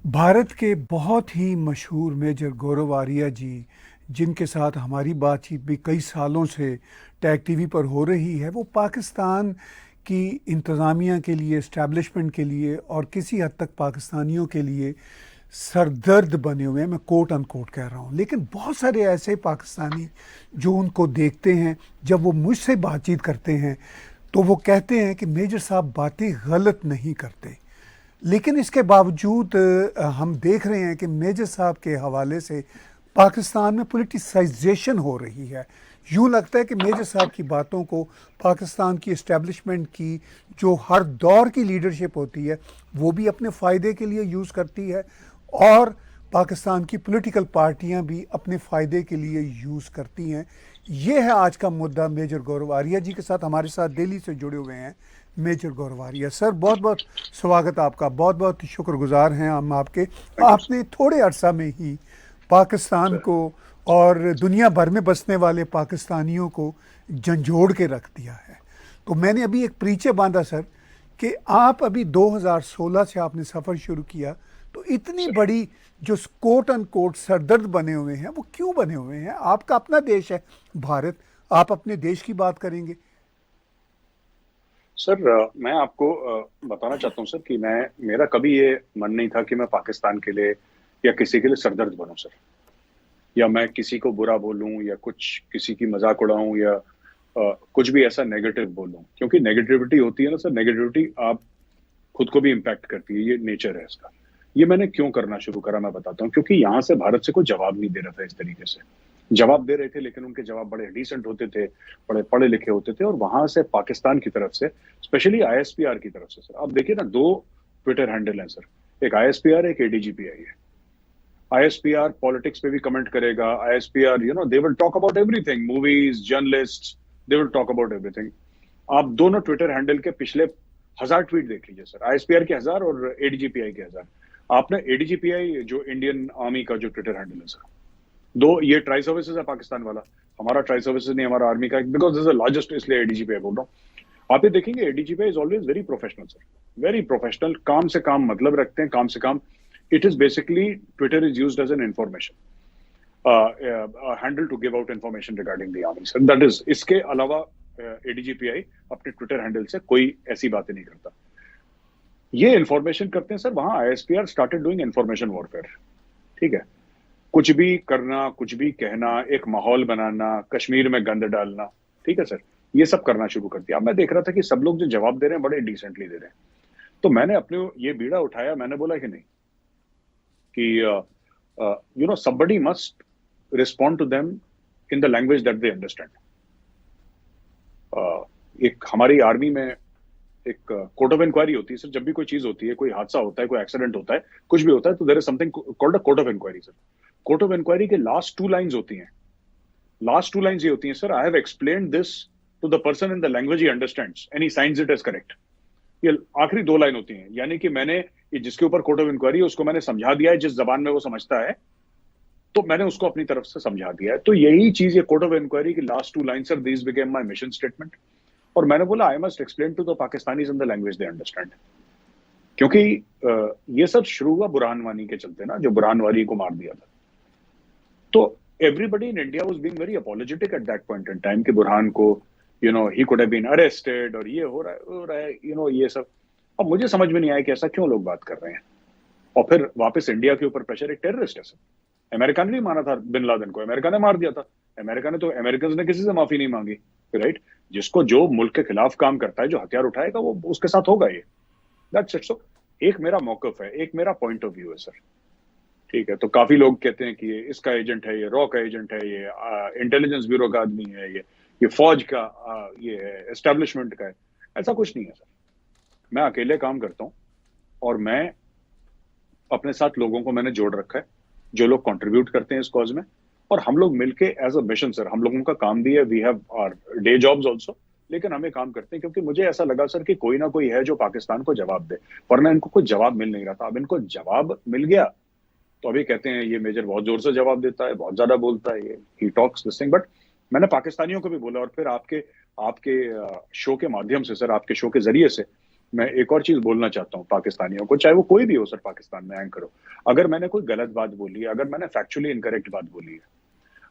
भारत के बहुत ही मशहूर मेजर गौरव आर्या जी, जिनके साथ हमारी बातचीत भी कई सालों से टैग टीवी पर हो रही है, वो पाकिस्तान की इंतज़ामिया के लिए, इस्टेब्लिशमेंट के लिए और किसी हद तक पाकिस्तानियों के लिए सरदर्द बने हुए हैं। मैं कोट अनकोट कह रहा हूँ, लेकिन बहुत सारे ऐसे पाकिस्तानी जो उनको देखते हैं, जब वो मुझसे बातचीत करते हैं तो वो कहते हैं कि मेजर साहब बातें गलत नहीं करते। लेकिन इसके बावजूद हम देख रहे हैं कि मेजर साहब के हवाले से पाकिस्तान में पॉलिटिसाइजेशन हो रही है। यूँ लगता है कि मेजर साहब की बातों को पाकिस्तान की इस्टेब्लिशमेंट की जो हर दौर की लीडरशिप होती है वो भी अपने फ़ायदे के लिए यूज़ करती है, और पाकिस्तान की पॉलिटिकल पार्टियां भी अपने फ़ायदे के लिए यूज़ करती हैं। ये है आज का मुद्दा। मेजर गौरव आर्या जी के साथ हमारे साथ दिल्ली से जुड़े हुए हैं मेजर गौरव आर्या सर। बहुत बहुत स्वागत आपका, बहुत बहुत शुक्रगुजार हैं हम आपके। थैंक यू आपने थोड़े अरसा में ही पाकिस्तान सर। को और दुनिया भर में बसने वाले पाकिस्तानियों को झंझोड़ के रख दिया है। तो मैंने अभी एक परिचय बांधा सर कि आप अभी 2016 से आपने सफ़र शुरू किया, तो इतनी सर बड़ी जो कोट अन कोट सरदर्द बने हुए हैं वो क्यों बने हुए हैं? आपका अपना देश है भारत, आप अपने देश की बात करेंगे। सर मैं आपको बताना चाहता हूँ सर कि मैं मेरा कभी ये मन नहीं था कि मैं पाकिस्तान के लिए या किसी के लिए सरदर्द बनूं सर, या मैं किसी को बुरा बोलूं या कुछ किसी की मजाक उड़ाऊं या कुछ भी ऐसा नेगेटिव बोलूं, क्योंकि नेगेटिविटी होती है ना सर, नेगेटिविटी आप खुद को भी इम्पैक्ट करती है। ये नेचर है इसका। ये मैंने क्यों करना शुरू करा मैं बताता हूँ। क्योंकि यहाँ से भारत से कोई जवाब नहीं दे रहा था इस तरीके से। जवाब दे रहे थे लेकिन उनके जवाब बड़े डिसेंट होते थे, बड़े पढ़े लिखे होते थे। और वहां से पाकिस्तान की तरफ से, स्पेशली आईएसपीआर की तरफ से सर, आप देखिए ना, दो ट्विटर हैंडल हैं सर, एक आईएसपीआर एक एडीजीपीआई है। आईएसपीआर पॉलिटिक्स पे भी कमेंट करेगा। ISPR they will talk about everything, movies, journalist, they will talk about everything. आप दोनों ट्विटर हैंडल के पिछले 1000 ट्वीट देख लीजिए सर, आईएसपीआर के 1000 और एडीजीपीआई के 1000। आपने एडीजीपीआई जो इंडियन आर्मी का जो ट्विटर हैंडल है सर, दो ये ट्राई सर्विसेज है पाकिस्तान वाला, हमारा ट्राई सर्विसेज नहीं, हमारा आर्मी का, because this is the largest, इसलिए एडीजीपीआई बोल रहा हूँ। आप ये देखेंगे ADGPI is always very professional sir, very professional, काम से काम मतलब रखते हैं, काम से काम। It is basically Twitter is used as an information handle to give out information regarding the army sir, that is. इसके अलावा एडीजीपीआई अपने ट्विटर हैंडल से कोई ऐसी बातें नहीं करता। ये इंफॉर्मेशन करते हैं सर, वहां ISPR started doing information warfare. ठीक है, कुछ भी करना, कुछ भी कहना, एक माहौल बनाना, कश्मीर में गंद डालना, ठीक है सर, ये सब करना शुरू कर दिया। अब मैं देख रहा था कि सब लोग जो जवाब दे रहे हैं बड़े डिसेंटली दे रहे हैं, तो मैंने अपने ये बीड़ा उठाया। मैंने बोला कि नहीं, कि somebody must respond to them in the language that they understand. एक हमारी आर्मी में एक कोर्ट ऑफ इंक्वायरी होती है सर। जब भी कोई चीज होती है, कोई हादसा होता है, कोई एक्सीडेंट होता है, कुछ भी होता है, तो there is something called a court of inquiry sir. Court of inquiry के लास्ट 2 लाइंस होती हैं। लास्ट 2 लाइंस ये होती हैं sir, I have explained this to the person in the language he understands and he signs it as correct. ये आखिरी 2 line होती हैं, यानी कि मैंने जिसके ऊपर कोर्ट ऑफ इंक्वायरी है उसको मैंने समझा दिया है जिस जबान में वो समझता है, तो मैंने उसको अपनी तरफ से समझा दिया है। तो यही चीज, ये कोर्ट ऑफ इंक्वायरी की last 2 line sir, this became my mission statement. और मैंने बोला I must explain to the Pakistanis in the language they understand. क्योंकि ये सब शुरू हुआ बुरहान वानी के चलते ना, जो बुरहान वानी को मार दिया था। तो everybody in India was being very apologetic at that point in time कि बुरहान को he could have been arrested और ये हो रहा है ये सब। अब मुझे समझ में नहीं आया कि ऐसा क्यों लोग बात कर रहे हैं। और फिर वापस इंडिया के ऊपर प्रेशर, एक टेररिस्ट है सर। अमेरिका ने नहीं माना था बिन लादेन को, अमेरिका ने मार दिया था। अमेरिका ने तो, अमेरिकन ने किसी से माफी नहीं मांगी, राइट। जिसको जो मुल्क के खिलाफ काम करता है, जो हथियार उठाएगा, वो उसके साथ होगा ये, दैट्स इट। सो एक मेरा मौकफ है, एक मेरा पॉइंट ऑफ व्यू है सर, ठीक है। तो काफी लोग कहते हैं कि ये इसका एजेंट है, ये रॉ का एजेंट है, ये इंटेलिजेंस ब्यूरो का आदमी है, ये फौज का ये है, एस्टेब्लिशमेंट का है। ऐसा कुछ नहीं है सर। मैं अकेले काम करता हूं और मैं अपने साथ लोगों को मैंने जोड़ रखा है जो लोग कंट्रीब्यूट करते हैं इस कॉज में, और हम लोग मिलके एज अ मिशन सर, हम लोगों का काम भी है, we have our day jobs also, लेकिन हमें काम करते हैं क्योंकि मुझे ऐसा लगा सर कि कोई ना कोई है जो पाकिस्तान को जवाब दे, वरना इनको कोई जवाब मिल नहीं रहा था। अब इनको जवाब मिल गया तो अभी कहते हैं ये मेजर बहुत जोर से जवाब देता है, बहुत ज्यादा बोलता है, ये he talks this thing. But मैंने पाकिस्तानियों को भी बोला, और फिर आपके आपके शो के माध्यम से सर, आपके शो के जरिए से मैं एक और चीज बोलना चाहता हूँ पाकिस्तानियों को, चाहे वो कोई भी हो सर, पाकिस्तान में एंकर हो, अगर मैंने कोई गलत बात बोली है, अगर मैंने फैक्चुअली इनकरेक्ट बात बोली है,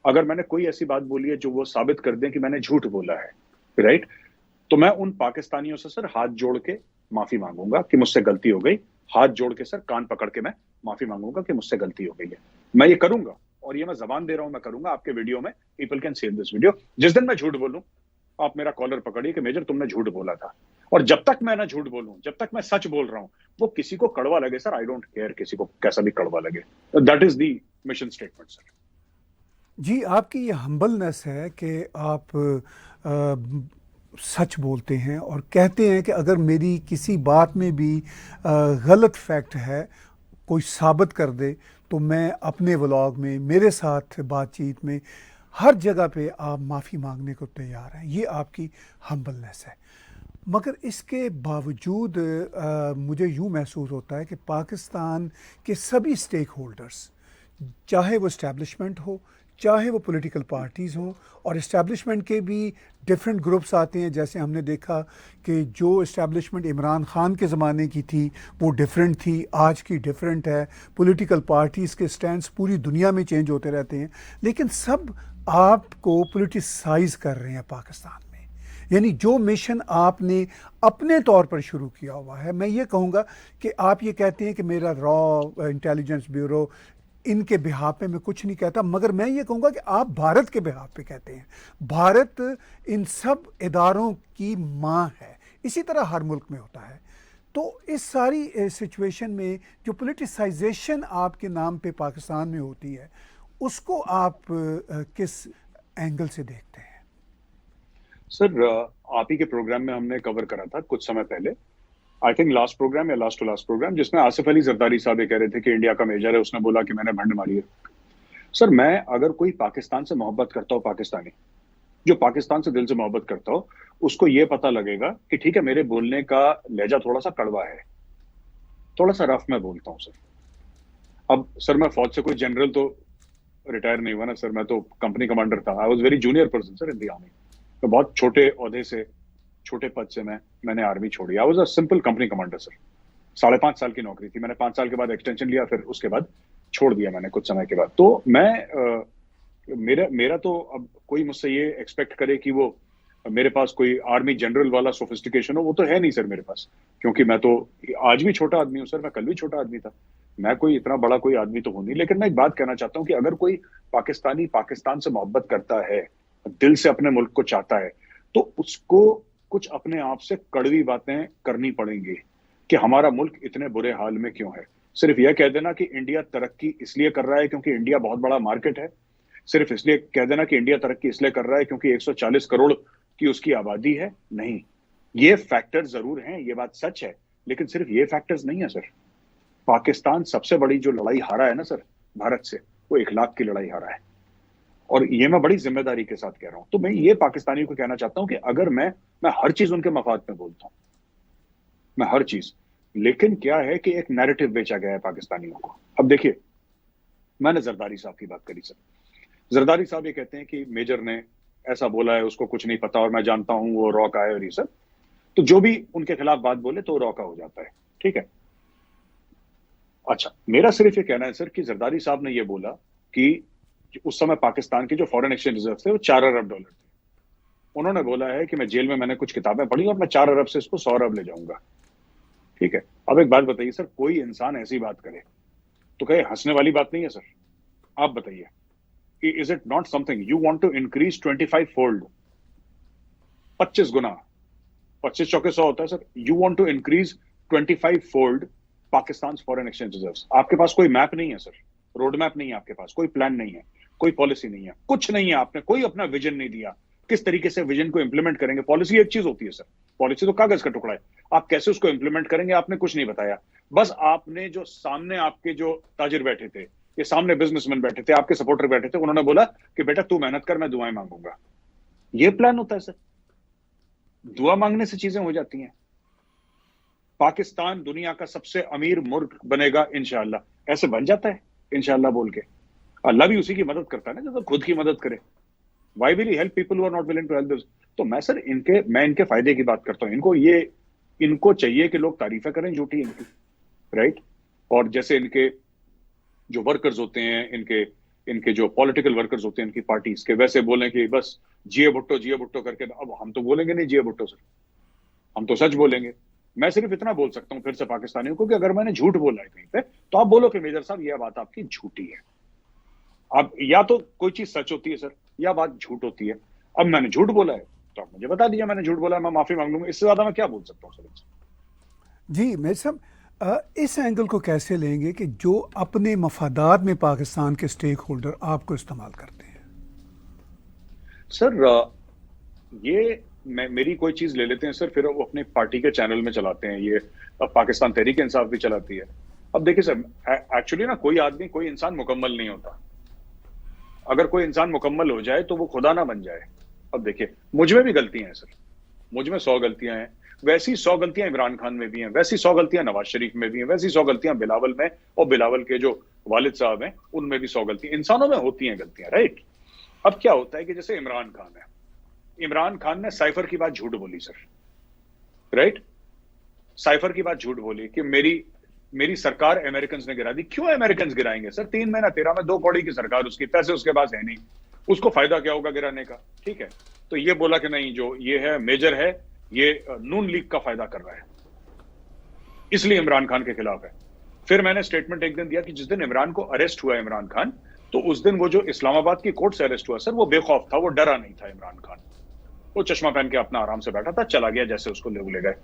अगर मैंने कोई ऐसी बात बोली है जो वो साबित कर दें कि मैंने झूठ बोला है, राइट, तो मैं उन पाकिस्तानियों से सर हाथ जोड़ के माफी मांगूंगा कि मुझसे गलती हो गई। हाथ जोड़ के सर कान पकड़ के मैं माफी मांगूंगा कि मुझसे गलती हो गई है। मैं ये करूंगा, और ये मैं जबान दे रहा हूं, मैं करूंगा। आपके वीडियो में people can see this video, जिस दिन मैं झूठ बोलूं आप मेरा कॉलर पकड़िए कि मेजर तुमने झूठ बोला था। और जब तक मैं ना झूठ बोलूं, जब तक मैं सच बोल रहा हूं, वो किसी को कड़वा लगे सर, आई डोंट केयर किसी को कैसा भी कड़वा लगे, that is the mission statement sir. जी, आपकी ये हम्बलनेस है कि आप सच बोलते हैं और कहते हैं कि अगर मेरी किसी बात में भी गलत फैक्ट है, कोई साबित कर दे, तो मैं अपने व्लॉग में, मेरे साथ बातचीत में, हर जगह पे आप माफ़ी मांगने को तैयार हैं। ये आपकी हम्बलनेस है। मगर इसके बावजूद मुझे यूँ महसूस होता है कि पाकिस्तान के सभी स्टेक होल्डर्स, चाहे वो इस्टेब्लिशमेंट हो, चाहे वो पॉलिटिकल पार्टीज़ हों, और इस्टेब्लिशमेंट के भी डिफरेंट ग्रुप्स आते हैं। जैसे हमने देखा कि जो इस्टेब्लिशमेंट इमरान ख़ान के ज़माने की थी वो डिफरेंट थी, आज की डिफरेंट है। पॉलिटिकल पार्टीज़ के स्टैंड्स पूरी दुनिया में चेंज होते रहते हैं, लेकिन सब आपको पॉलिटिसाइज़ कर रहे हैं पाकिस्तान में। यानी जो मिशन आपने अपने तौर पर शुरू किया हुआ है, मैं ये कहूँगा कि आप ये कहते हैं कि मेरा रॉ इंटेलिजेंस ब्यूरो, इनके बिहाफ पे मैं कुछ नहीं कहता, मगर मैं ये कहूँगा कि आप भारत के बिहाफ पे कहते हैं। भारत इन सब इदारों की माँ है, इसी तरह हर मुल्क में होता है। तो इस सारी सिचुएशन में जो पॉलिटिसाइजेशन आपके नाम पे पाकिस्तान में होती है, उसको आप किस एंगल से देखते हैं? सर आप ही के प्रोग्राम में हमने कवर करा था कुछ समय पहले, आई थिंक लास्ट प्रोग्राम या लास्ट टू लास्ट प्रोग्राम, जिसमें आसिफ अली जरदारी साहब ये कह रहे थे कि इंडिया का मेजर है, उसने बोला कि मैंने भंड मारी है। सर मैं अगर कोई पाकिस्तान से मोहब्बत करता हूँ, पाकिस्तानी जो पाकिस्तान से दिल से मोहब्बत करता हो, उसको ये पता लगेगा कि ठीक है मेरे बोलने का लहजा थोड़ा सा कड़वा है, थोड़ा सा रफ मैं बोलता हूँ सर। अब सर मैं फौज से कोई जनरल तो रिटायर नहीं हुआ ना सर, मैं तो कंपनी कमांडर था। I was very junior person sir in the army. तो बहुत छोटे ओहदे से, छोटे पद से मैंने आर्मी छोड़ी। I was a simple company commander sir. 5.5 साल की नौकरी थी, मैंने 5 साल के बाद एक्सटेंशन लिया, फिर उसके बाद छोड़ दिया मैंने कुछ समय के बाद। तो मैं मेरा तो अब कोई मुझसे ये एक्सपेक्ट करे कि वो मेरे पास कोई आर्मी जनरल वाला सोफिस्टिकेशन हो, वो तो है नहीं सर मेरे पास, क्योंकि मैं तो आज भी छोटा आदमी हूँ सर, मैं कल भी छोटा आदमी था। मैं कोई इतना बड़ा कोई आदमी तो हूं नहीं। लेकिन मैं एक बात कहना चाहता हूँ कि अगर कोई पाकिस्तानी पाकिस्तान से मोहब्बत करता है, दिल से अपने मुल्क को चाहता है, तो उसको कुछ अपने आप से कड़वी बातें करनी पड़ेंगी कि हमारा मुल्क इतने बुरे हाल में क्यों है। सिर्फ यह कह देना कि इंडिया तरक्की इसलिए कर रहा है क्योंकि इंडिया बहुत बड़ा मार्केट है, सिर्फ इसलिए कह देना कि इंडिया तरक्की इसलिए कर रहा है क्योंकि 140 करोड़ की उसकी आबादी है, नहीं। ये फैक्टर्स जरूर हैं, ये बात सच है, लेकिन सिर्फ ये फैक्टर्स नहीं है सर। पाकिस्तान सबसे बड़ी जो लड़ाई हारा है ना सर भारत से, वो 1 लाख की लड़ाई हारा है। और ये मैं बड़ी जिम्मेदारी के साथ कह रहा हूं। तो मैं ये पाकिस्तानियों को कहना चाहता हूं कि अगर मैं हर चीज उनके मफाद में बोलता हूं, मैं हर चीज, लेकिन क्या है कि एक नैरेटिव बेचा गया है पाकिस्तानियों को। अब देखिए, मैंने जरदारी साहब की बात करी सर। जरदारी साहब ये कहते हैं कि मेजर ने ऐसा बोला है, उसको कुछ नहीं पता और मैं जानता हूं वो रॉ का है और ये सब। तो जो भी उनके खिलाफ बात बोले तो रॉ का हो जाता है, ठीक है। अच्छा, मेरा सिर्फ ये कहना है सर कि जरदारी साहब ने ये बोला कि उस समय पाकिस्तान के जो फॉरेन एक्सचेंज रिजर्व थे वो $4 अरब थे। उन्होंने बोला है कि मैं जेल में मैंने कुछ किताबें पढ़ी और मैं 4 अरब से इसको 100 अरब ले जाऊंगा, ठीक है। अब एक बात बताइए सर, कोई इंसान ऐसी बात करे तो कहे हंसने वाली बात नहीं है सर? आप बताइए, is it not something you want to increase 25 fold, 25 गुना, 25 चौके 100 होता है sir. You want to increase 25 fold Pakistan foreign exchange reserves. आपके पास कोई मैप नहीं है सर, रोड मैप नहीं है आपके पास, कोई प्लान नहीं है, कोई पॉलिसी नहीं है, कुछ नहीं है। आपने कोई अपना विजन नहीं दिया, किस तरीके से विजन को इंप्लीमेंट करेंगे। पॉलिसी एक चीज होती है सर, पॉलिसी तो कागज का टुकड़ा है, आप कैसे उसको इंप्लीमेंट करेंगे आपने कुछ नहीं बताया। बस आपने जो सामने आपके जो ताजिर बैठे थे, ये सामने बिजनेसमैन बैठे थे, आपके सपोर्टर बैठे थे, उन्होंने बोला कि बेटा तू मेहनत कर, मैं दुआएं मांगूंगा। ये प्लान होता है सर? दुआ मांगने से चीजें हो जाती हैं। पाकिस्तान दुनिया का सबसे अमीर मुल्क बनेगा इंशाअल्लाह, ऐसे बन जाता है इंशाअल्लाह बोल के। अल्लाह भी उसी की मदद करता है ना जो खुद की मदद करे। Why will he help people who are not willing to help this? तो मैं सर मैं इनके फायदे की बात करता हूं। इनको ये इनको चाहिए कि लोग तारीफें करें झूठी इनकी, राइट। और जैसे इनके जो वर्कर्स होते हैं, इनके इनके जो पॉलिटिकल वर्कर्स होते हैं इनकी पार्टीज के, वैसे बोलें कि बस जिए भुट्टो करके। अब हम तो बोलेंगे नहीं जिए भुट्टो सर, हम तो सच बोलेंगे। मैं सिर्फ इतना बोल सकता हूं फिर से पाकिस्तानियों को कि अगर मैंने झूठ बोला है कहीं पे, तो आप बोलो कि मेजर साहब यह बात आपकी झूठी है। अब या तो कोई चीज सच होती है सर, या बात झूठ होती है। अब मैंने झूठ बोला है तो आप मुझे बता दीजिए मैंने झूठ बोला है, मैं माफी मांग लूंगा। इससे ज्यादा मैं क्या बोल सकता हूँ सर इनसे? जी मेरे साहब, इस एंगल को कैसे लेंगे कि जो अपने मफादात में पाकिस्तान के स्टेक होल्डर आपको इस्तेमाल करते हैं? सर ये मेरी कोई चीज ले लेते हैं सर, फिर वो अपने पार्टी के चैनल में चलाते हैं। ये अब पाकिस्तान तहरीक इंसाफ भी चलाती है। अब देखिए सर, एक्चुअली ना कोई आदमी, कोई इंसान मुकम्मल नहीं होता। अगर कोई इंसान मुकम्मल हो जाए तो वो खुदा ना बन जाए। अब देखिए मुझ में भी गलतियां हैं सर, मुझ में 100 गलतियां हैं। वैसी 100 गलतियां इमरान खान में भी हैं, वैसी 100 गलतियां नवाज शरीफ में भी हैं, वैसी 100 गलतियां बिलावल में, और बिलावल के जो वालिद साहब हैं उनमें भी 100 गलतियां। इंसानों में होती हैं गलतियां, राइट। अब क्या होता है कि जैसे इमरान खान है, इमरान खान ने साइफर की बात झूठ बोली सर, राइट। साइफर की बात झूठ बोली कि मेरी सरकार अमेरिकन ने गिरा दी। क्यों अमेरिकन गिराएंगे सर? 3 महीना 13 में 2 कौड़ी की सरकार, उसकी पैसे उसके पास है नहीं, उसको फायदा क्या होगा गिराने का? ठीक है, तो ये बोला कि नहीं जो ये है मेजर है, ये नून लीग का फायदा कर रहा है, इसलिए इमरान खान के खिलाफ है। फिर मैंने स्टेटमेंट एक दिन दिया कि जिस दिन इमरान को अरेस्ट हुआ इमरान खान, तो उस दिन वो जो इस्लामाबाद की कोर्ट से अरेस्ट हुआ सर, वो बेखौफ था, वो डरा नहीं था इमरान खान। वो चश्मा पहन के अपना आराम से बैठा था, चला गया जैसे उसको ले गए।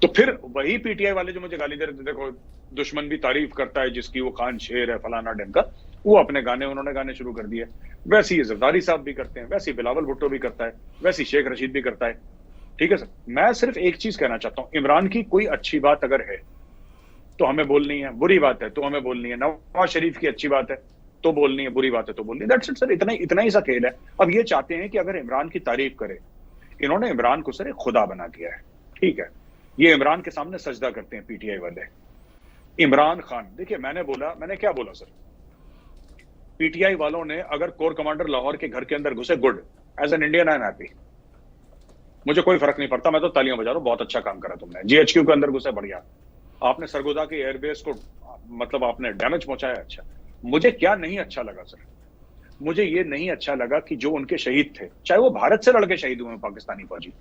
तो फिर वही पीटीआई वाले जो मुझे गाली दे रहे थे, देखो दुश्मन भी तारीफ करता है जिसकी, वो खान शेर है फलाना ढंग का, वो अपने गाने उन्होंने गाने शुरू कर दिए। वैसे ही जरदारी साहब भी करते हैं, वैसे ही बिलावल भुट्टो भी करता है, वैसे ही शेख रशीद भी करता है। ठीक है सर, मैं सिर्फ एक चीज कहना चाहता हूं, इमरान की कोई अच्छी बात अगर है तो हमें बोलनी है, बुरी बात है तो हमें बोलनी है। नवाज शरीफ की अच्छी बात है तो बोलनी है, बुरी बात है तो बोलनी है। दैट्स इट सर, इतना ही सा खेल है। अब ये चाहते हैं कि अगर इमरान की तारीफ करे, इन्होंने इमरान को सर एक खुदा बना दिया है, ठीक है। ये इमरान के सामने सजदा करते हैं पीटीआई वाले। इमरान खान, देखिए मैंने क्या बोला सर, पीटीआई वालों ने अगर कोर कमांडर लाहौर के घर के अंदर घुसे, good, as an Indian I am happy, मुझे कोई फर्क नहीं पड़ता, मैं तो तालियां बजा रहा हूं, बहुत अच्छा काम करा तुमने। जीएचक्यू के अंदर घुसे, बढ़िया। आपने सरगोदा के एयरबेस को मतलब आपने डैमेज पहुंचाया, अच्छा। मुझे क्या नहीं अच्छा लगा सर, मुझे ये नहीं अच्छा लगा कि जो उनके शहीद थे, चाहे वो भारत से लड़के शहीद हुए पाकिस्तानी फौजी,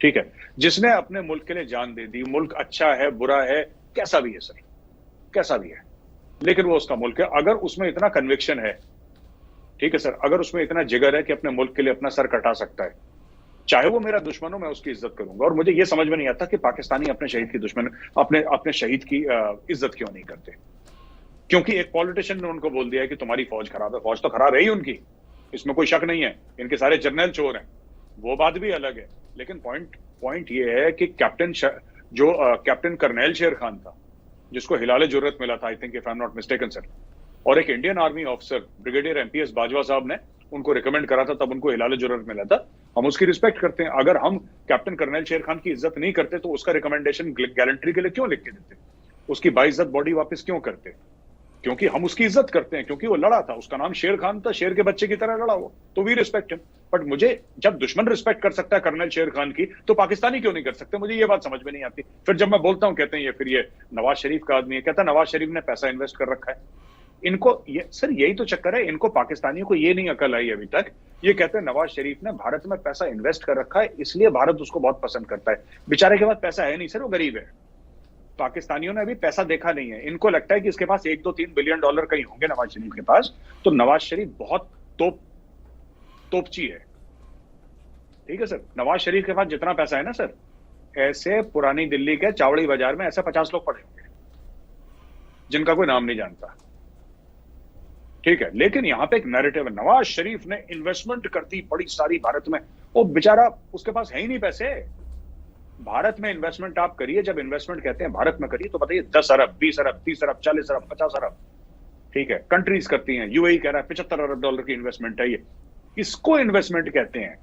ठीक है, जिसने अपने मुल्क के लिए जान दे दी। मुल्क अच्छा है बुरा है कैसा भी है सर, कैसा भी है, लेकिन वो उसका मुल्क है। अगर उसमें इतना कन्विक्शन है, ठीक है सर, अगर उसमें इतना जिगर है कि अपने मुल्क के लिए अपना सर कटा सकता है, चाहे वो मेरा दुश्मन हो, मैं उसकी इज्जत करूंगा। और मुझे ये समझ में नहीं आता कि पाकिस्तानी अपने शहीद की दुश्मन, अपने शहीद की इज्जत क्यों नहीं करते। क्योंकि एक पॉलिटिशियन ने उनको बोल दिया है कि तुम्हारी फौज खराब है। फौज तो खराब है ही उनकी, इसमें कोई शक नहीं है, इनके सारे जर्नल चोर हैं, वो बात भी अलग है। लेकिन पॉइंट ये है कि कैप्टन कर्नल शेर खान था, जिसको हिलाले जुर्रत मिला था, I think if I am not mistaken sir, और एक Indian army officer brigadier MPS Bajwa साहब ने उनको रिकमेंड करा था, तब उनको हिलाले जुर्रत मिला था। हम उसकी रिस्पेक्ट करते हैं। अगर हम कैप्टन कर्नल शेर खान की इज्जत नहीं करते तो उसका रिकमेंडेशन गैलेंट्री के लिए क्यों लिख के देते, उसकी बाइज्जत बॉडी वापस क्यों करते? क्योंकि हम उसकी इज्जत करते हैं, क्योंकि वो लड़ा था, उसका नाम शेर खान था, शेर के बच्चे की तरह लड़ा वो, तो वी रिस्पेक्ट हिम। बट मुझे जब दुश्मन रिस्पेक्ट कर सकता है कर्नल शेर खान की, तो पाकिस्तानी क्यों नहीं कर सकते? मुझे ये बात समझ में नहीं आती। फिर जब मैं बोलता हूं, कहते हैं ये नवाज शरीफ का आदमी है, कहता है नवाज शरीफ ने पैसा इन्वेस्ट कर रखा है। इनको ये सर, यही तो चक्कर है, इनको पाकिस्तानियों को ये नहीं अकल आई अभी तक। ये कहते हैं नवाज शरीफ ने भारत में पैसा इन्वेस्ट कर रखा है, इसलिए भारत उसको बहुत पसंद करता है। बेचारे के पास पैसा है नहीं सर, वो गरीब है। पाकिस्तानियों ने अभी पैसा देखा नहीं है, इनको लगता है कि इसके पास 1-2-3 बिलियन डॉलर कहीं होंगे नवाज शरीफ के पास, तो नवाज शरीफ बहुत तोपची है, ठीक है सर। नवाज शरीफ के पास जितना पैसा है ना सर, ऐसे पुरानी दिल्ली के चावड़ी बाजार में ऐसे 50 लोग पड़े होंगे जिनका कोई नाम नहीं जानता, ठीक है। लेकिन यहां पे एक नैरेटिव है, नवाज शरीफ ने इन्वेस्टमेंट कर दी बड़ी सारी भारत में। वो बेचारा, उसके पास है ही नहीं पैसे। भारत में इन्वेस्टमेंट आप करिए, जब इन्वेस्टमेंट कहते हैं भारत में करिए, तो बताइए 10 अरब 20 अरब 30 अरब 40 अरब 50 अरब, ठीक है, कंट्रीज करती हैं। यूएई कह रहा है 75 अरब डॉलर की इन्वेस्टमेंट है, ये इसको इन्वेस्टमेंट कहते हैं।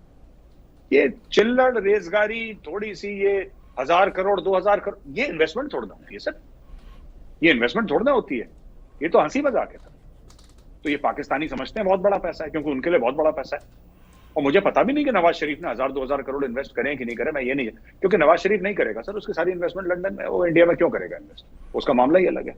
ये चिल्लड़ रेजगारी थोड़ी सी, ये 1000 करोड़ 2000 करोड़, ये इन्वेस्टमेंट थोड़ा होती है सर, ये इन्वेस्टमेंट थोड़ा होती है, ये तो हंसी मजाक है सर। तो ये पाकिस्तानी समझते हैं बहुत बड़ा पैसा है, क्योंकि उनके लिए बहुत बड़ा पैसा है। और मुझे पता भी नहीं कि नवाज शरीफ ने 1,000-2,000 करोड़ इन्वेस्ट करें कि नहीं करें, मैं ये नहीं, क्योंकि नवाज शरीफ नहीं करेगा सर, उसकी सारी इन्वेस्टमेंट लंदन में, वो इंडिया में क्यों करेगा इन्वेस्ट, उसका मामला ही अलग है।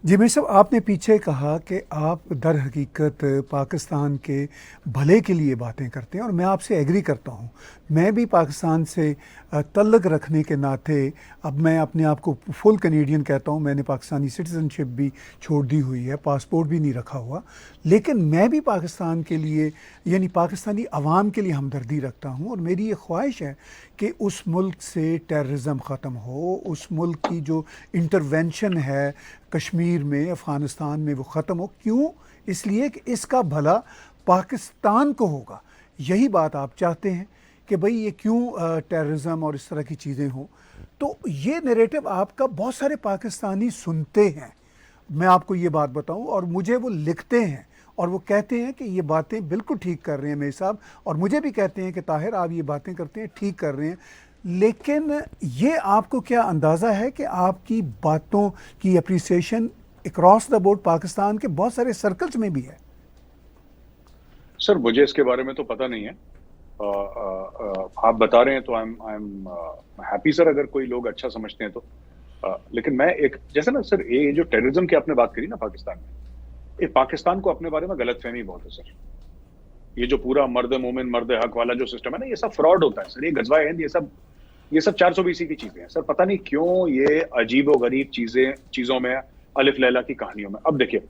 जी मेर साहब, आपने पीछे कहा कि आप दर हकीकत पाकिस्तान के भले के लिए बातें करते हैं और मैं आपसे एग्री करता हूँ। मैं भी पाकिस्तान से तल्लक रखने के नाते अब मैं अपने आप को फुल कैनेडियन कहता हूँ। मैंने पाकिस्तानी सिटीज़नशिप भी छोड़ दी हुई है, पासपोर्ट भी नहीं रखा हुआ, लेकिन मैं भी पाकिस्तान के लिए यानी पाकिस्तानी अवाम के लिए हमदर्दी रखता हूँ और मेरी ये ख्वाहिश है कि उस मुल्क से टेररिज्म ख़त्म हो, उस मुल्क की जो इंटरवेंशन है कश्मीर में, अफ़गानिस्तान में, वो ख़त्म हो। क्यों? इसलिए कि इसका भला पाकिस्तान को होगा। यही बात आप चाहते हैं कि भाई ये क्यों टेररिज्म और इस तरह की चीज़ें हों। तो ये नैरेटिव आपका बहुत सारे पाकिस्तानी सुनते हैं, मैं आपको ये बात बताऊं, और मुझे वो लिखते हैं और वो कहते हैं कि ये बातें बिल्कुल ठीक कर रहे हैं मेरे साहब, और मुझे भी कहते हैं कि ताहिर आप ये बातें करते हैं ठीक कर रहे हैं। लेकिन ये आपको क्या अंदाज़ा है कि आपकी बातों की appreciation across the board Pakistan के बहुत सारे सर्कल्स में भी है? सर मुझे इसके बारे में तो पता नहीं है, आप बता रहे हैं तो आई एम हैप्पी सर, अगर कोई लोग अच्छा समझते हैं तो। लेकिन मैं एक जैसे ना सर, ये जो टेररिज्म की आपने बात करी ना पाकिस्तान में, ये पाकिस्तान को अपने बारे में गलतफहमी बहुत है सर। ये जो पूरा मर्द मोमिन मर्द हक वाला जो सिस्टम है ना, ये सब फ्रॉड होता है सर। ये गजवा हिंद, ये सब 420 की चीजें हैं सर। पता नहीं क्यों ये अजीबो गरीब चीजों में, अलिफ लैला की कहानियों में। अब देखिए,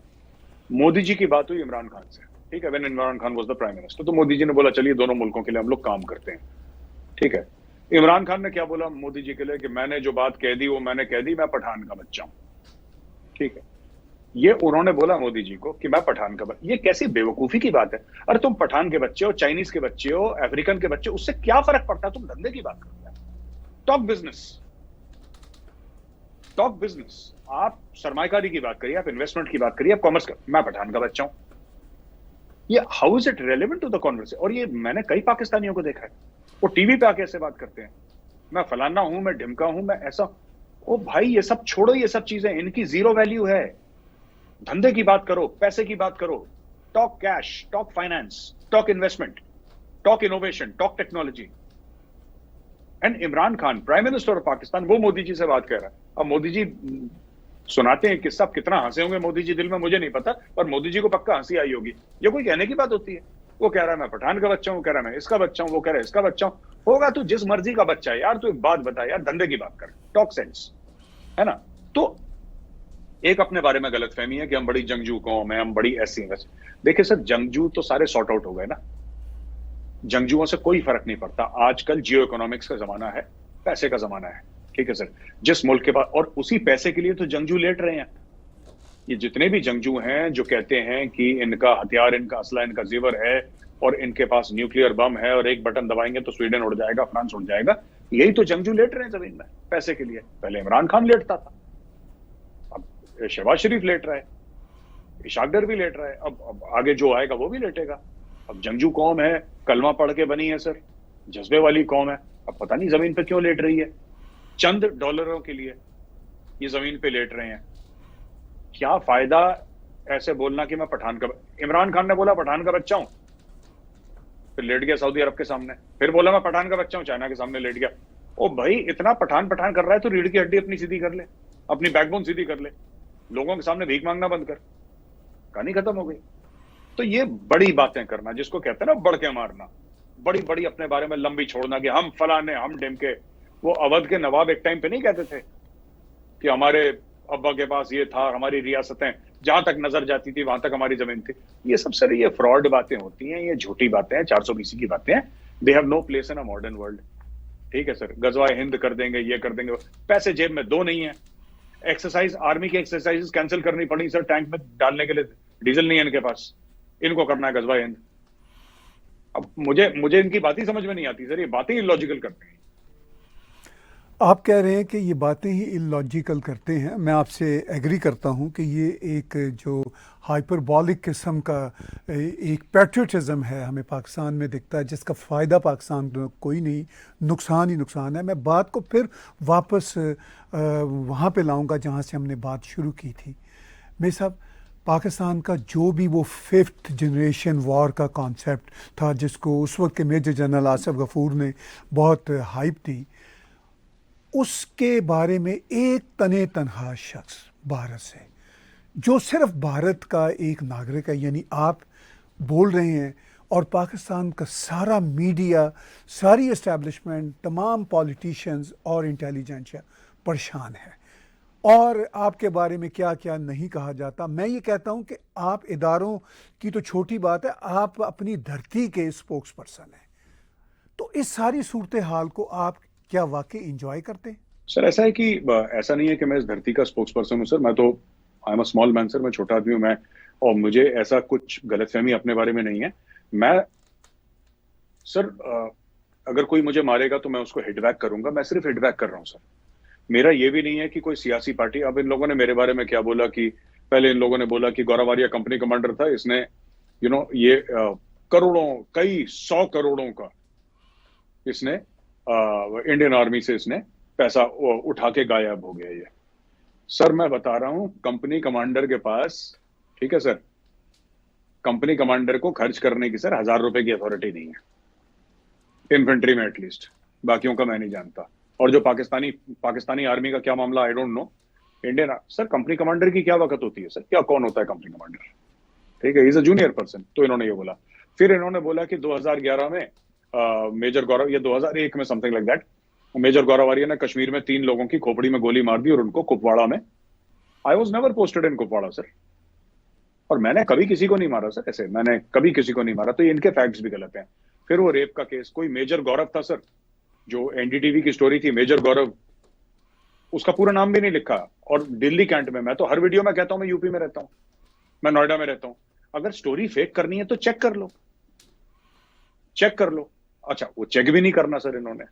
मोदी जी की बात हुई इमरान खान से, ठीक है, when Imran Khan was the prime minister, तो मोदी जी ने बोला चलिए दोनों मुल्कों के लिए हम लोग काम करते हैं, ठीक है। इमरान खान ने क्या बोला मोदी जी के लिए कि मैंने जो बात कह दी वो मैंने कह दी, मैं पठान का बच्चा हूं, ठीक है। ये उन्होंने बोला मोदी जी को कि मैं पठान का बच्चा। ये कैसी बेवकूफी की बात है? अरे तुम पठान के बच्चे हो, चाइनीज के बच्चे हो, अफ्रीकन के बच्चे, उससे क्या फर्क पड़ता है? तुम धंधे की बात करते हैं, टॉक बिजनेस, टॉक बिजनेस। आप सरमायाकारी की बात करिए, आप इन्वेस्टमेंट की बात करिए, आप कॉमर्स का, मैं पठान का बच्चा हूं। ये how is it relevant to the conversation? और ये मैंने कई पाकिस्तानियों को देखा है, वो टीवी पे आके ऐसे बात करते हैं, मैं फलाना हूं, मैं ढिमका हूं, मैं ऐसा। ओ भाई ये सब छोड़ो, ये सब चीजें इनकी जीरो वैल्यू है। धंधे की बात करो, पैसे की बात करो, talk cash, talk finance, talk investment, talk innovation, talk technology. And Imran Khan prime minister of Pakistan, वो मोदी जी से बात कर रहा है। अब मोदी जी सुनाते हैं किस्सा, कितना हंसे होंगे मोदी जी दिल में मुझे नहीं पता, पर मोदी जी को पक्का हंसी आई होगी। ये कोई कहने की बात होती है? वो कह रहा है मैं पठान का बच्चा हूं, कह रहा है मैं इसका बच्चा हूं, वो कह रहा है इसका बच्चा हूं। होगा तो जिस मर्जी का बच्चा है यार, तू एक बात बता यार, धंधे की बात कर, टॉक सेंस, है ना। तो एक अपने बारे में गलतफहमी है कि हम बड़ी जंगजू कौम है, हम बड़ी ऐसी हैं। देखिए सर, जंगजू तो सारे सॉर्ट आउट हो गए ना, जंगजुओं से कोई फर्क नहीं पड़ता। आजकल जियो इकोनॉमिक्स का जमाना है, पैसे का जमाना है, ठीक है सर। जिस मुल्क के पास, और उसी पैसे के लिए तो जंगजू लेट रहे हैं। ये जितने भी जंगजू हैं जो कहते हैं कि इनका हथियार, इनका असला, इनका जेवर है और इनके पास न्यूक्लियर बम है और एक बटन दबाएंगे तो स्वीडन उड़ जाएगा, फ्रांस उड़ जाएगा, यही तो जंगजू लेट रहे हैं जमीन में पैसे के लिए। पहले इमरान खान लेटता था, अब शहबाज शरीफ लेट रहा है, इशाकदर भी लेट रहा है, अब आगे जो आएगा वो भी लेटेगा। अब जंगजू कौम है, कलमा पढ़ के बनी है सर, जज्बे वाली कौम है। अब पता नहीं जमीन पे क्यों लेट रही है, चंद डॉलरों के लिए ये जमीन पे लेट रहे हैं। क्या फायदा ऐसे बोलना कि मैं पठान का, इमरान खान ने बोला पठान का बच्चा हूं, फिर लेट गया सऊदी अरब के सामने, फिर बोला मैं पठान का बच्चा हूं, चाइना के सामने लेट गया। ओ भाई इतना पठान पठान कर रहा है तो रीढ़ की हड्डी अपनी सीधी कर ले, अपनी बैकबोन सीधी कर ले, लोगों के सामने भीख मांगना बंद कर, कहानी खत्म हो गई। तो ये बड़ी बातें करना, जिसको कहते हैं ना बढ़ के मारना, बड़ी बड़ी अपने बारे में लंबी छोड़ना कि हम फलाने, हम ढिमके। वो अवध के नवाब एक टाइम पे नहीं कहते थे कि हमारे अब्बा के पास ये था, हमारी रियासतें जहां तक नजर जाती थी वहां तक हमारी जमीन थी। ये सब सर ये फ्रॉड बातें होती हैं, ये झूठी बातें हैं, 420 की बातें हैं। They have no place in a modern world, ठीक है सर। गजवाए हिंद कर देंगे, ये कर देंगे, पैसे जेब में दो नहीं है। एक्सरसाइज, आर्मी की एक्सरसाइजेस कैंसिल करनी पड़ी सर, टैंक में डालने के लिए डीजल नहीं है इनके पास, इनको करना है गजवाए हिंद। अब मुझे इनकी बात ही समझ में नहीं आती सर, ये बातें इलॉजिकल करते हैं। आप कह रहे हैं कि ये बातें ही इलॉजिकल करते हैं, मैं आपसे एग्री करता हूं कि ये एक जो हाइपरबॉलिक किस्म का एक पैट्रियटिज्म है हमें पाकिस्तान में दिखता है, जिसका फ़ायदा पाकिस्तान को कोई नहीं, नुकसान ही नुकसान है। मैं बात को फिर वापस वहाँ पे लाऊंगा जहाँ से हमने बात शुरू की थी। मेरे साहब, पाकिस्तान का जो भी वो फिफ्थ जनरेशन वॉर का कॉन्सेप्ट था, जिसको उस वक्त के मेजर जनरल आसिफ गफूर ने बहुत हाइप दी, उसके बारे में एक तने तनहा शख्स भारत से, जो सिर्फ भारत का एक नागरिक है, यानी आप बोल रहे हैं, और पाकिस्तान का सारा मीडिया, सारी इस्टेब्लिशमेंट, तमाम पॉलिटिशियंस और इंटेलिजेंसिया परेशान है, और आपके बारे में क्या क्या नहीं कहा जाता। मैं ये कहता हूँ कि आप इदारों की तो छोटी बात है, आप अपनी धरती के स्पोक्स पर्सन हैं। तो इस सारी सूरत हाल को आप क्या वाकई इंजॉय करते हैं? सर ऐसा है कि ऐसा नहीं है कि मैं इस धरती का स्पोक्स पर्सन हूँ सर। मैं तो I am a small man sir, मैं छोटा आदमी हूँ मैं, और मुझे ऐसा कुछ गलतफहमी अपने बारे में नहीं है। मैं सर अगर कोई मुझे मारेगा तो मैं उसको हिट बैक करूंगा, मैं सिर्फ हिट बैक कर रहा हूँ सर। मेरा ये भी नहीं है कि कोई सियासी पार्टी, अब इन लोगों ने मेरे बारे में क्या बोला कि पहले इन लोगों ने बोला कि गौरव आर्या कंपनी कमांडर था, इसने ये करोड़ों, कई 100 करोड़ों का इसने इंडियन आर्मी से इसने पैसा उठा के गायब हो गया। ये सर मैं बता रहा हूं, कंपनी कमांडर के पास, ठीक है सर, कंपनी कमांडर को खर्च करने की सर 1000 रुपए की अथॉरिटी नहीं है इन्फेंट्री में, एटलीस्ट। बाकियों का मैं नहीं जानता। और जो पाकिस्तानी आर्मी का क्या मामला, I don't know. Indian sir company commander की क्या वक्त होती है सर, क्या कौन होता है कंपनी कमांडर? ठीक है, इज अ जूनियर पर्सन। तो इन्होंने ये बोला। फिर इन्होंने बोला कि 2011 में मेजर गौरव, ये 2001 में समथिंग लाइक दैट, मेजर गौरव आर्या ने कश्मीर में 3 लोगों की खोपड़ी में गोली मार दी और उनको कुपवाड़ा में, I was never posted in Kupwara sir, और मैंने कभी किसी को नहीं मारा सर, ऐसे मैंने कभी किसी को नहीं मारा। तो इनके फैक्ट्स भी गलत हैं। फिर वो रेप का केस, कोई मेजर गौरव था सर, जो एनडीटीवी की स्टोरी थी, मेजर गौरव, उसका पूरा नाम भी नहीं लिखा, और दिल्ली कैंट में। मैं तो हर वीडियो में कहता हूं मैं यूपी में रहता हूं, मैं नोएडा में रहता हूं। अगर स्टोरी फेक करनी है तो चेक कर लो, चेक कर लो। अच्छा, वो चेक भी नहीं करना सर इन्होंने,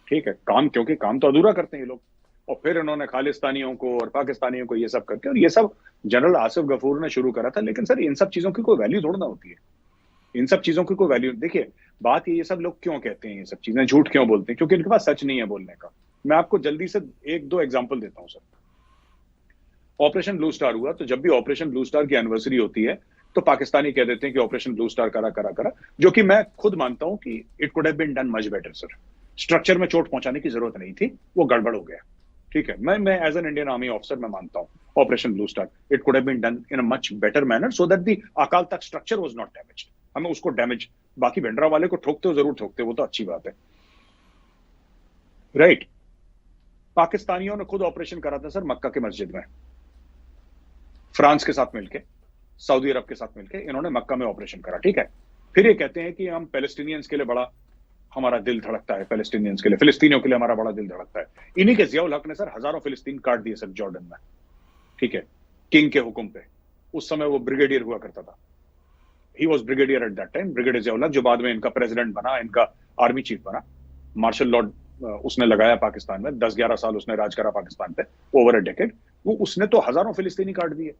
ठीक है, काम, क्योंकि काम तो अधूरा करते हैं ये लोग। और फिर इन्होंने खालिस्तानियों को और पाकिस्तानियों को ये सब करके, और ये सब जनरल आसिफ गफूर ने शुरू करा था। लेकिन सर इन सब चीजों की कोई वैल्यू थोड़ा ना होती है, इन सब चीजों की कोई वैल्यू। देखिए बात ये सब लोग क्यों कहते हैं, ये सब चीजें झूठ क्यों बोलते हैं, क्योंकि इनके पास सच नहीं है बोलने का। मैं आपको जल्दी से 1-2 एग्जांपल देता हूं सर। ऑपरेशन ब्लू स्टार हुआ, तो जब भी ऑपरेशन ब्लू स्टार की एनिवर्सरी होती है तो पाकिस्तानी कह देते हैं कि ऑपरेशन ब्लू स्टार करा, जो कि मैं खुद मानता हूं कि it could have been done much better sir. Structure में चोट पहुंचाने की जरूरत नहीं थी, वो गड़बड़ हो गया, ठीक है। मैं as an Indian army officer मैं मानता हूं Operation Blue Star, it could have been done in a much better manner so that the Akal Takht structure was not damaged. हमें उसको डैमेज, बाकी वेंडरा वाले को ठोकते हो जरूर ठोकते हो, वो तो अच्छी बात है, राइट। पाकिस्तानियों ने खुद ऑपरेशन करा था सर मक्का के मस्जिद में, फ्रांस के साथ मिलके, सऊदी अरब के साथ मिलके इन्होंने मक्का में ऑपरेशन करा, ठीक है। फिर ये कहते हैं कि हम पैलेस्टीनियंस के लिए बड़ा हमारा दिल धड़कता है, पैलेस्टीनियंस के लिए, फिलिस्तीनियों के लिए हमारा बड़ा दिल धड़कता है। इन्हीं के जियाउल हक ने सर हजारों फिलिस्तीन काट दिए सर जॉर्डन में, ठीक है, किंग के हुक्म पे। उस समय वो ब्रिगेडियर हुआ करता था, he was brigadier eight that time, brigadier Ziaul हक, जो बाद में इनका प्रेसिडेंट बना, इनका आर्मी चीफ बना, मार्शल लॉर्ड उसने लगाया पाकिस्तान में। 10-11 साल उसने राज करा पाकिस्तान पे, ओवर अ डेकेड। वो उसने तो हजारों फिलिस्तीनी काट दिए।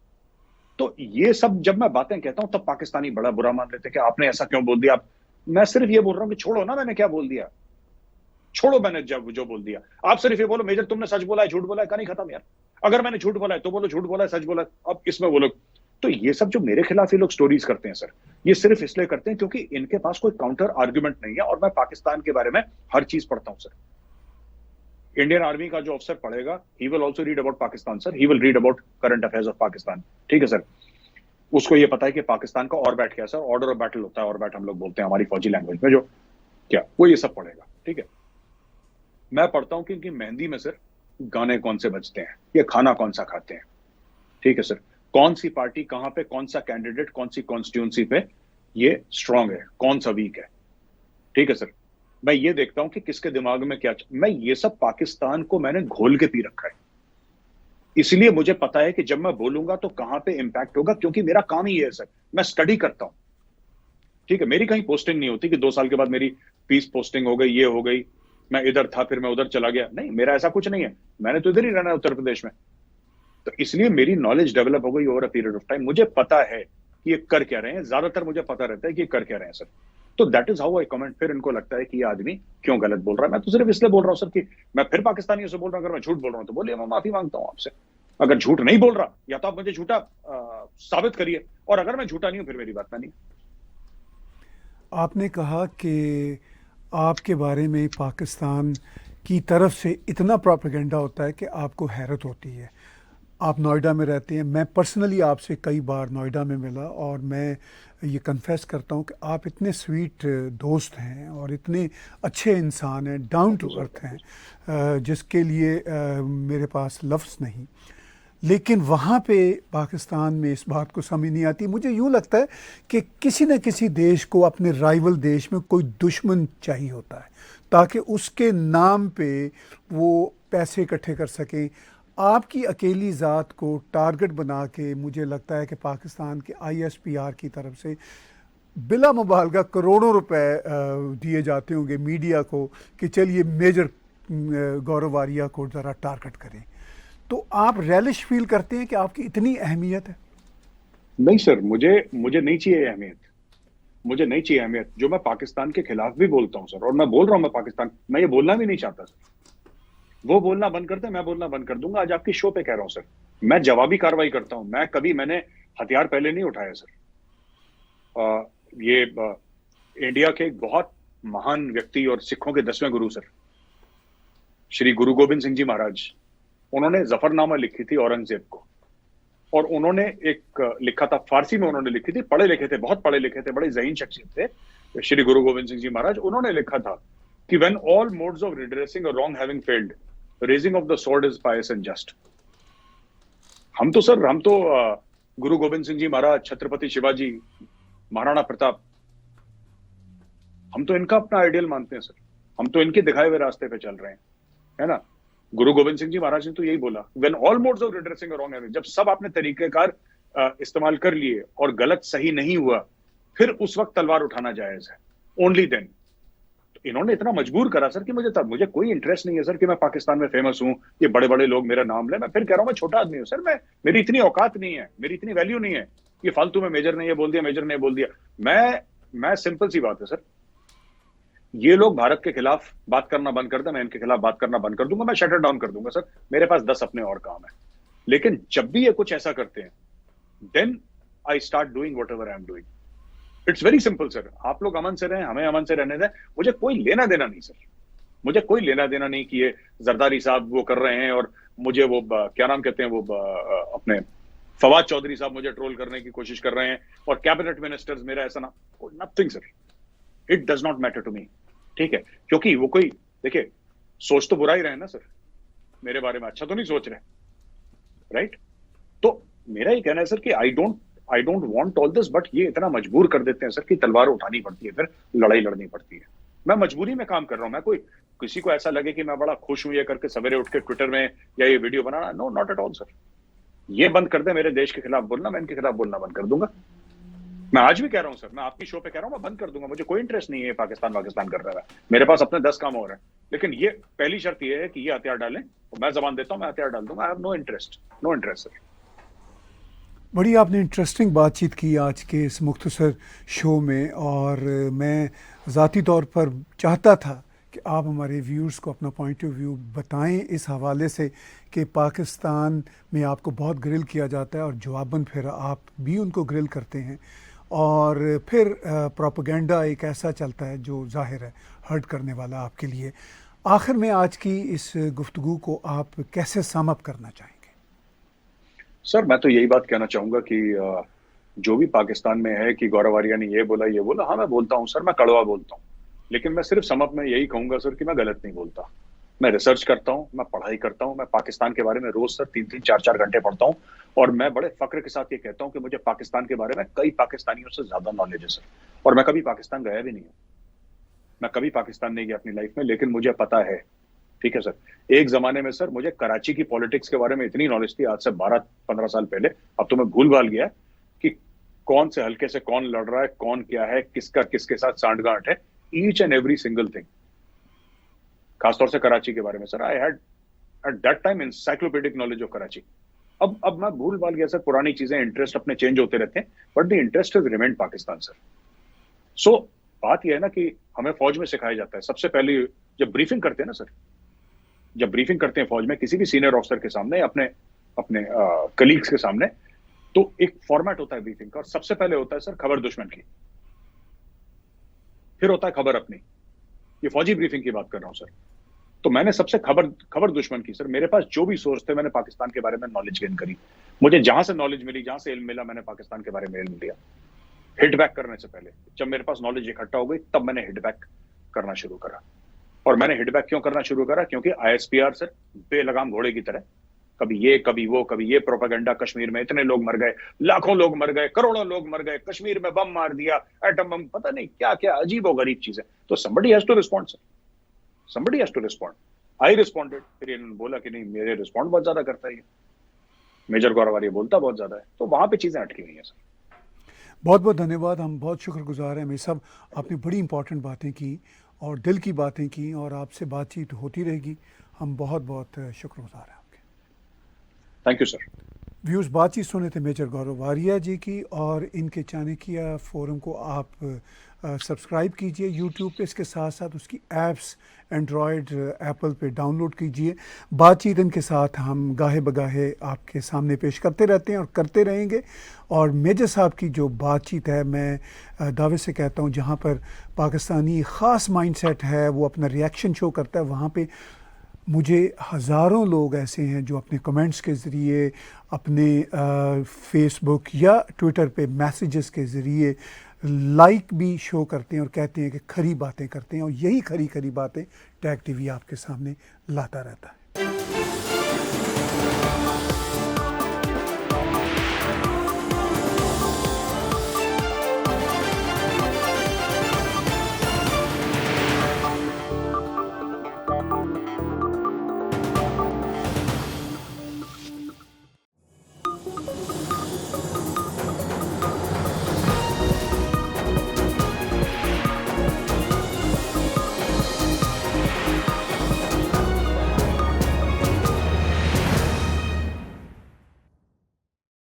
तो ये सब जब मैं बातें कहता हूं तब पाकिस्तानी बड़ा बुरा मान लेते कि आपने ऐसा क्यों बोल दिया। आप, मैं सिर्फ ये बोल रहा हूं कि छोड़ो ना मैंने क्या बोल दिया, छोड़ो मैंने जब जो बोल दिया। आप सिर्फ ये बोलो मेजर तुमने सच बोला है झूठ बोला है, कहानी खत्म यार। अगर मैंने झूठ बोला है तो बोलो झूठ बोला है, सच बोला है। अब इसमें बोलो। तो ये सब जो मेरे खिलाफ ये लोग स्टोरीज करते हैं सर, ये सिर्फ इसलिए करते हैं क्योंकि इनके पास कोई काउंटर आर्ग्यूमेंट नहीं है। और मैं पाकिस्तान के बारे में हर चीज पढ़ता हूं सर। इंडियन आर्मी का जो अफसर पढ़ेगा, he will also read about Pakistan sir, he will read about current affairs of Pakistan, ठीक है सर। उसको ये पता है कि पाकिस्तान का ऑर्बिट क्या है सर, ऑर्डर ऑफ बैटल होता है, ऑर्बिट हम लोग बोलते हैं हमारी फौजी लैंग्वेज में, जो क्या, वो ये सब पढ़ेगा, ठीक है। मैं पढ़ता हूं कि इनकी मेहंदी में सर गाने कौन से बजते हैं, ये खाना कौन सा खाते हैं, ठीक है सर। कौन सी पार्टी कहां पे, कौन सा कैंडिडेट कौन सी कॉन्स्टिट्यूंसी पे ये स्ट्रांग है, कौन सा वीक है, ठीक है सर। मैं ये देखता हूं कि किसके दिमाग में क्या, मैं ये सब पाकिस्तान को मैंने घोल के पी रखा है। इसलिए मुझे पता है कि जब मैं बोलूंगा तो कहां पे इंपैक्ट होगा, क्योंकि मेरा काम ही है सर, मैं स्टडी करता हूं, ठीक है। मेरी कहीं पोस्टिंग नहीं होती कि 2 साल के बाद मेरी पीस पोस्टिंग हो गई, ये हो गई, मैं इधर था फिर मैं उधर चला गया, नहीं, मेरा ऐसा कुछ नहीं है। मैंने तो इधर ही रहना है, उत्तर प्रदेश में। तो इसलिए मेरी नॉलेज डेवलप हो गई over a period of time. मुझे पता है कि ये कर क्या रहे हैं, ज्यादातर मुझे पता रहता है कि ये कर क्या रहे हैं सर। तो that is how I comment. फिर इनको लगता है कि ये आदमी क्यों गलत बोल रहा है। मैं तो सिर्फ इसलिए बोल रहा हूं सर कि मैं फिर पाकिस्तानियों से बोल रहा हूं, अगर मैं झूठ बोल रहा हूं तो बोलिए, मैं माफी मांगता हूं आपसे, अगर झूठ नहीं बोल रहा, या तो आप मुझे झूठा साबित करिए, और अगर मैं झूठा नहीं हूं फिर मेरी बात मानिए। आपने कहा कि आपके बारे में पाकिस्तान की तरफ से इतना प्रोपेगेंडा होता है कि आपको हैरत होती है। आप नोएडा में रहते हैं, मैं पर्सनली आपसे कई बार नोएडा में मिला और मैं ये कन्फेस करता हूँ कि आप इतने स्वीट दोस्त हैं और इतने अच्छे इंसान हैं, डाउन टू अर्थ हैं, जिसके लिए मेरे पास लफ्ज़ नहीं। लेकिन वहाँ पे पाकिस्तान में इस बात को समझ नहीं आती। मुझे यूँ लगता है कि किसी न किसी देश को अपने राइवल देश में कोई दुश्मन चाहिए होता है ताकि उसके नाम पे वो पैसे इकट्ठे कर सकें। आपकी अकेली ज़ात को टारगेट बना के मुझे लगता है कि पाकिस्तान के ISPR की तरफ से बिला मुबालगा करोड़ों रुपए दिए जाते होंगे मीडिया को कि चलिए मेजर गौरव आर्या को ज़रा टारगेट करें। तो आप रेलिश फील करते हैं कि आपकी इतनी अहमियत है? नहीं सर, मुझे मुझे नहीं चाहिए अहमियत, मुझे नहीं चाहिए अहमियत। जो मैं पाकिस्तान के खिलाफ भी बोलता हूं सर, और मैं बोल रहा हूं, मैं पाकिस्तान, मैं ये बोलना भी नहीं चाहता सर। वो बोलना बंद करते, मैं बोलना बंद कर दूंगा। आज आपकी शो पे कह रहा हूं सर, मैं जवाबी कार्रवाई करता हूं। मैंने हथियार पहले नहीं उठाया सर। ये इंडिया के एक बहुत महान व्यक्ति और सिखों के 10वें गुरु सर, श्री गुरु गोविंद सिंह जी महाराज, उन्होंने जफरनामा लिखी थी औरंगजेब को, और उन्होंने एक लिखा था, फारसी में उन्होंने लिखी थी, पढ़े लिखे थे, बहुत पढ़े लिखे थे, बड़े ज़हीन शख्सियत थे श्री गुरु गोविंद सिंह जी महाराज। उन्होंने लिखा था कि when all modes of redressing a wrong having failed, raising of the sword is pious and just. हम तो गुरु गोविंद सिंह जी महाराज, छत्रपति शिवाजी, महाराणा प्रताप, हम तो इनका अपना आइडियल मानते हैं सर। हम तो इनके दिखाए हुए रास्ते पे चल रहे हैं, है ना। गुरु गोविंद सिंह जी महाराज ने तो यही बोला, when all modes of redressing a wrong having, जब सब आपने तरीकेकार इस्तेमाल कर लिए और गलत सही नहीं हुआ, फिर उस वक्त तलवार उठाना जायज है, ओनली देन। तो इन्होंने इतना मजबूर करा सर कि मुझे कोई इंटरेस्ट नहीं है सर कि मैं पाकिस्तान में फेमस हूं, ये बड़े बड़े लोग मेरा नाम ले। मैं फिर कह रहा हूं, मैं छोटा आदमी हूं सर, मेरी इतनी औकात नहीं है, मेरी इतनी वैल्यू नहीं है कि फालतू में मेजर ने ये बोल दिया, मेजर ने ये बोल दिया। मैं सिंपल सी बात है सर, ये लोग भारत के खिलाफ बात करना बंद कर दें, मैं इनके खिलाफ बात करना बंद कर दूंगा, मैं शटर डाउन कर दूंगा सर। मेरे पास 10 अपने और काम है। लेकिन जब भी ये कुछ ऐसा करते हैं, then I start doing whatever I am doing. It's very simple sir. आप लोग अमन से रहें, हमें अमन से रहने दें, मुझे कोई लेना देना नहीं सर। मुझे कोई लेना देना नहीं कि ये जरदारी साहब वो कर रहे हैं और मुझे वो क्या नाम कहते हैं, वो अपने फवाद चौधरी साहब मुझे ट्रोल करने की कोशिश कर रहे हैं, और कैबिनेट मिनिस्टर्स मेरा ऐसा ना, nothing sir. It does not matter to me, ठीक है। क्योंकि वो कोई, देखिए, सोच तो बुरा ही रहे ना सर, मेरे बारे में अच्छा तो नहीं सोच रहे, राइट। तो मेरा ये कहना है सर कि I don't want all this, but ये इतना मजबूर कर देते हैं सर कि तलवार उठानी पड़ती है, फिर लड़ाई लड़नी पड़ती है। मैं मजबूरी में काम कर रहा हूं। मैं कोई, किसी को ऐसा लगे कि मैं बड़ा खुश हूं ये करके सवेरे उठ के ट्विटर में या ये वीडियो बनाना, no, not at all sir. ये बंद कर दे मेरे देश के खिलाफ बोलना, मैं इनके खिलाफ बोलना बंद कर दूंगा। मैं आज भी कह रहा हूं सर, मैं आपकी शो पे कह रहा हूं, मैं बंद कर दूंगा। मुझे कोई इंटरेस्ट नहीं है पाकिस्तान कर रहा है, मेरे पास अपने 10 काम और हैं। लेकिन ये पहली शर्त ये है कि ये हथियार डालें, तो मैं जबान देता हूं, मैं हथियार डाल दूंगा। I have no interest sir. बड़ी आपने इंटरेस्टिंग बातचीत की आज के इस मुख्तसर शो में, और मैं ज़ाती तौर पर चाहता था कि आप हमारे व्यूअर्स को अपना पॉइंट ऑफ व्यू बताएं इस हवाले से कि पाकिस्तान में आपको बहुत ग्रिल किया जाता है और जवाबन फिर आप भी उनको ग्रिल करते हैं, और फिर प्रोपेगेंडा एक ऐसा चलता है जो जाहिर है हर्ट करने वाला आपके लिए। आखिर में आज की इस गुफ्तगू को आप कैसे सम अप करना चाहेंगे? सर, मैं तो यही बात कहना चाहूंगा कि जो भी पाकिस्तान में है कि गौरव आर्या ने ये बोला, हाँ मैं बोलता हूँ सर, मैं कड़वा बोलता हूँ, लेकिन मैं सिर्फ समअप में यही कहूंगा सर कि मैं गलत नहीं बोलता। मैं रिसर्च करता हूँ, मैं पढ़ाई करता हूँ, मैं पाकिस्तान के बारे में रोज सर 3-3, 4-4 घंटे पढ़ता हूँ, और मैं बड़े फक्र के साथ ये कहता हूँ कि मुझे पाकिस्तान के बारे में कई पाकिस्तानियों से ज्यादा नॉलेज है सर। और मैं कभी पाकिस्तान गया भी नहीं हूँ, मैं कभी पाकिस्तान नहीं गया अपनी लाइफ में, लेकिन मुझे पता है, ठीक है सर। एक जमाने में सर मुझे कराची की पॉलिटिक्स के बारे में इतनी नॉलेज थी, आज से 12-15 साल पहले, अब तो मैं भूल भाल गया कि कौन से हल्के से कौन लड़ रहा है, कौन क्या है, किसका किसके साथ सांठगांठ है, each and every single thing. खासतौर से कराची के बारे में sir, I had at that time encyclopedic knowledge of Karachi. अब मैं भूल भाल गया सर, पुरानी चीजें, इंटरेस्ट अपने चेंज होते रहते हैं, but the interest is remained Pakistan sir. सो बात यह है ना कि हमें फौज में सिखाया जाता है, सबसे पहले जब ब्रीफिंग करते हैं ना सर, जब ब्रीफिंग करते हैं फौज में किसी भी सीनियर ऑफिसर के सामने, अपने अपने कलीग्स के सामने, तो एक फॉर्मेट होता है ब्रीफिंग का, और सबसे पहले होता है सर खबर दुश्मन की, फिर होता है खबर अपनी। ये फौजी ब्रीफिंग की बात कर रहा हूं सर। तो मैंने सबसे खबर दुश्मन की सर। मेरे पास जो भी सोर्स थे, मैंने पाकिस्तान के बारे में नॉलेज गेन करी। मुझे जहां से नॉलेज मिली, जहां से इल्म मिला, मैंने पाकिस्तान के बारे में इल्म लिया। हिटबैक करने से पहले, जब मेरे पास नॉलेज इकट्ठा हो गई, तब मैंने हिटबैक करना शुरू करा। और मैंने हिटबैक क्यों करना शुरू करा? क्योंकि आईएसपीआर सर बेलगाम घोड़े की तरह, कभी ये कभी वो, कभी ये प्रोपेगेंडा, कश्मीर में इतने लोग मर गए, लाखों लोग मर गए, करोड़ों लोग मर गए, कश्मीर में बम मार दिया, एटम बम, पता नहीं क्या क्या अजीब और गरीब चीजें। तो somebody has to respond sir, somebody has to respond. I responded। फिर इन्होंने बोला कि नहीं, मेरे रिस्पॉन्ड बहुत ज्यादा करता है ये, मेजर गौरव आर्य बोलता बहुत ज्यादा है। तो वहां पे चीजें अटकी हुई हैं सर। बहुत बहुत धन्यवाद, हम बहुत शुक्रगुजार हैं। मेरे सब आपने बड़ी इंपॉर्टेंट बातें की और दिल की बातें की, और आपसे बातचीत होती रहेगी। हम बहुत बहुत शुक्रगुजार हैं आपके। Thank you sir. व्यूज़, बातचीत सुने थे मेजर गौरव आर्या जी की, और इनके चाणक्य फोरम को आप सब्सक्राइब कीजिए यूट्यूब पे। इसके साथ साथ उसकी ऐप्स एंड्रॉयड एप्पल पे डाउनलोड कीजिए। बातचीत इनके साथ हम गाहे बगाहे आपके सामने पेश करते रहते हैं और करते रहेंगे। और मेजर साहब की जो बातचीत है, मैं दावे से कहता हूँ, जहाँ पर पाकिस्तानी ख़ास माइंडसेट है वो अपना रिएक्शन शो करता है, वहाँ पे मुझे हज़ारों लोग ऐसे हैं जो अपने कमेंट्स के ज़रिए, अपने फेसबुक या ट्विटर पे मैसेजेस के ज़रिए लाइक भी शो करते हैं और कहते हैं कि खरी बातें करते हैं। और यही खरी खरी बातें टैग टीवी आपके सामने लाता रहता है।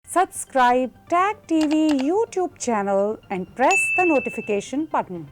Subscribe Tag TV YouTube channel and press the notification button.